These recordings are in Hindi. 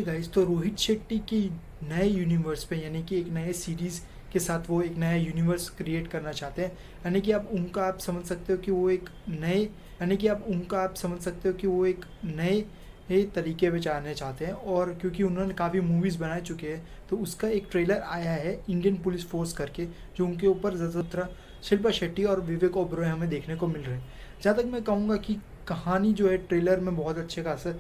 गाइस, तो रोहित शेट्टी की नए यूनिवर्स पे यानी कि एक नए सीरीज के साथ वो एक नया यूनिवर्स क्रिएट करना चाहते हैं। यानी कि आप समझ सकते हो कि वो एक नए ये तरीके पे जाने चाहते हैं। और क्योंकि उन्होंने काफ़ी मूवीज़ बना चुके हैं, तो उसका एक ट्रेलर आया है इंडियन पुलिस फोर्स करके, जो उनके ऊपर ज़्यादातर शिल्पा शेट्टी और विवेक ओबरॉय हमें देखने को मिल रहे हैं। जहाँ तक मैं कहूँगा कि कहानी जो है ट्रेलर में बहुत अच्छे खासा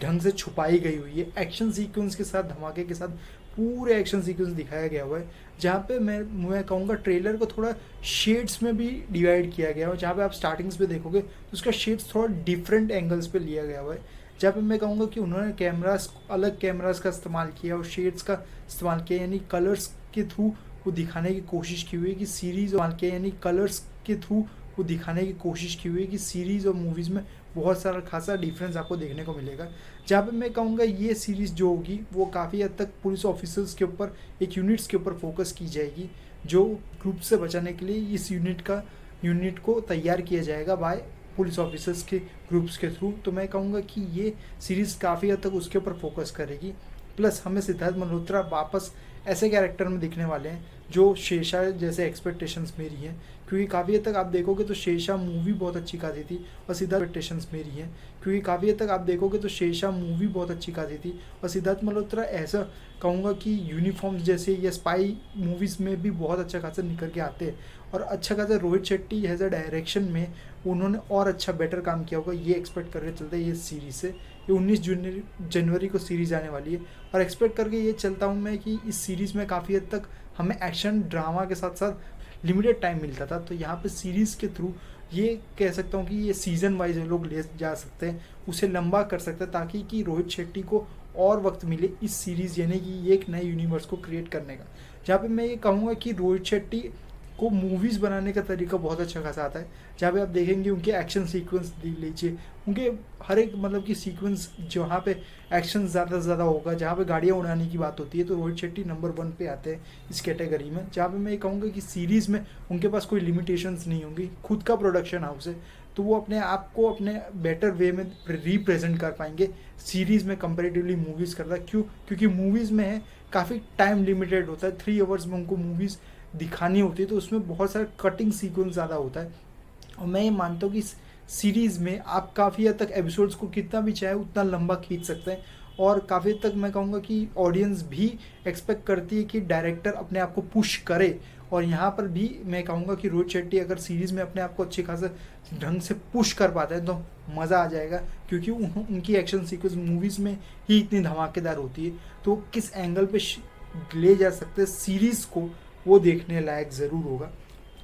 ढंग से छुपाई गई हुई है। एक्शन सीक्वेंस के साथ, धमाके के साथ पूरे एक्शन सीक्वेंस दिखाया गया हुआ है। जहाँ पे मैं कहूँगा ट्रेलर को थोड़ा शेड्स में भी डिवाइड किया गया है। जहाँ पे आप स्टार्टिंग्स पे देखोगे तो उसका शेड्स थोड़ा डिफरेंट एंगल्स पे लिया गया हुआ है। जहाँ पे मैं कहूँगा कि उन्होंने अलग कैमरास का इस्तेमाल किया और शेड्स का इस्तेमाल किया, यानी कलर्स के थ्रू वो दिखाने की कोशिश की हुई है कि सीरीज़ और मूवीज़ में बहुत सारा खासा डिफरेंस आपको देखने को मिलेगा। जहाँ पे मैं कहूँगा ये सीरीज़ जो होगी वो काफ़ी हद तक पुलिस ऑफिसर्स के ऊपर, एक यूनिट्स के ऊपर फोकस की जाएगी, जो ग्रुप से बचाने के लिए इस यूनिट को तैयार किया जाएगा बाय पुलिस ऑफिसर्स के ग्रुप्स के थ्रू। तो मैं कहूँगा कि ये सीरीज़ काफ़ी हद तक उसके ऊपर फोकस करेगी। प्लस हमें सिद्धार्थ मल्होत्रा वापस ऐसे कैरेक्टर में दिखने वाले हैं जो शेरशाह जैसे एक्सपेक्टेशंस मेरी हैं, क्योंकि काफ़ी हद तक आप देखोगे तो शेरशाह मूवी बहुत अच्छी खाती थी और सिद्धार्थ मल्होत्रा ऐसा कहूँगा कि यूनिफॉर्म्स जैसे या स्पाई मूवीज़ में भी बहुत अच्छा खासा निकल के आते हैं। और अच्छा खासा Rohit Shetty as a direction में उन्होंने और अच्छा बेटर काम किया होगा, ये एक्सपेक्ट करके चलते हैं ये सीरीज़ से। ये 19 जनवरी को सीरीज़ आने वाली है और एक्सपेक्ट करके ये चलता हूँ मैं कि इस सीरीज़ में काफ़ी हद तक हमें एक्शन ड्रामा के साथ साथ लिमिटेड टाइम मिलता था। तो यहाँ पे सीरीज़ के थ्रू ये कह सकता हूँ कि ये सीज़न वाइज लोग ले जा सकते हैं, उसे लंबा कर सकते हैं, ताकि कि रोहित शेट्टी को और वक्त मिले इस सीरीज़ यानी कि एक नए यूनिवर्स को क्रिएट करने का। जहाँ पे मैं ये कहूँगा कि रोहित शेट्टी को मूवीज़ बनाने का तरीका बहुत अच्छा खासा आता है। जहाँ पे आप देखेंगे उनके एक्शन सीक्वेंस देख लीजिए, उनके हर एक मतलब कि सीक्वेंस जहाँ पे एक्शन ज़्यादा से ज़्यादा होगा, जहाँ पे गाड़ियाँ उड़ाने की बात होती है, तो रोहित शेट्टी नंबर 1 पे आते हैं इस कैटेगरी में। जहाँ पे मैं ये कहूँगा कि सीरीज़ में उनके पास कोई लिमिटेशंस नहीं होंगी, खुद का प्रोडक्शन हाउस है, तो वो अपने आप को अपने बेटर वे में रिप्रेजेंट कर पाएंगे सीरीज़ में कंपेरेटिवली मूवीज़ करता। क्योंकि मूवीज़ में है काफ़ी टाइम लिमिटेड होता है, 3 आवर्स में उनको मूवीज़ दिखानी होती है, तो उसमें बहुत सारा कटिंग सीक्वेंस ज़्यादा होता है। और मैं ये मानता हूँ कि इस सीरीज़ में आप काफ़ी हद तक एपिसोड्स को कितना भी चाहे उतना लंबा खींच सकते हैं। और काफ़ी हद तक मैं कहूँगा कि ऑडियंस भी एक्सपेक्ट करती है कि डायरेक्टर अपने आप को पुश करे। और यहाँ पर भी मैं कहूँगा कि रोहित शेट्टी अगर सीरीज़ में अपने आप को अच्छे खासे ढंग से पुश कर पाते हैं तो मज़ा आ जाएगा, क्योंकि उनकी एक्शन सीक्वेंस मूवीज़ में ही इतनी धमाकेदार होती है। तो किस एंगल पे ले जा सकते हैं सीरीज़ को, वो देखने लायक ज़रूर होगा।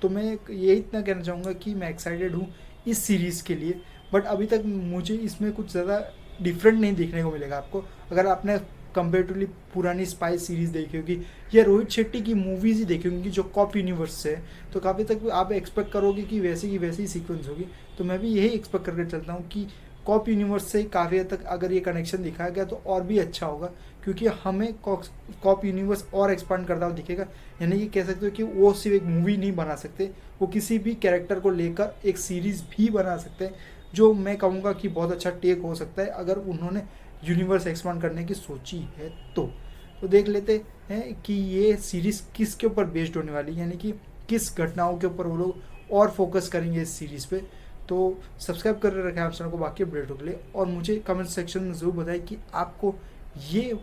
तो मैं ये इतना कहना चाहूँगा कि मैं एक्साइटेड हूँ इस सीरीज़ के लिए, बट अभी तक मुझे इसमें कुछ ज़्यादा डिफरेंट नहीं देखने को मिलेगा आपको। अगर आपने कंपेरेटिवली पुरानी स्पाई सीरीज़ देखी होगी या रोहित शेट्टी की मूवीज़ ही देखी होंगी जो कॉप यूनिवर्स से है, तो काफ़ी तक आप एक्सपेक्ट करोगे कि वैसी की वैसी सीक्वेंस होगी। तो मैं भी यही एक्सपेक्ट करके चलता हूँ कि कॉप यूनिवर्स से काफ़ी हद तक अगर ये कनेक्शन दिखाया गया तो और भी अच्छा होगा, क्योंकि हमें कॉप यूनिवर्स और एक्सपांड करता हुआ दिखेगा। यानी कि कह सकते हो कि वो सिर्फ एक मूवी नहीं बना सकते, वो किसी भी कैरेक्टर को लेकर एक सीरीज़ भी बना सकते हैं, जो मैं कहूँगा कि बहुत अच्छा टेक हो सकता है अगर उन्होंने यूनिवर्स एक्सपांड करने की सोची है। तो देख लेते हैं कि ये सीरीज़ किसके ऊपर बेस्ड होने वाली है, यानी कि किस घटनाओं के ऊपर वो लोग और फोकस करेंगे इस सीरीज़ पे। तो सब्सक्राइब कर रखें आप चैनल को बाकी अपडेटों के लिए, और मुझे कमेंट सेक्शन में ज़रूर बताएं कि आपको ये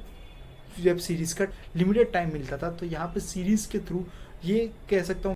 वेब सीरीज़ का लिमिटेड टाइम मिलता था, तो यहाँ पे सीरीज़ के थ्रू ये कह सकता हूँ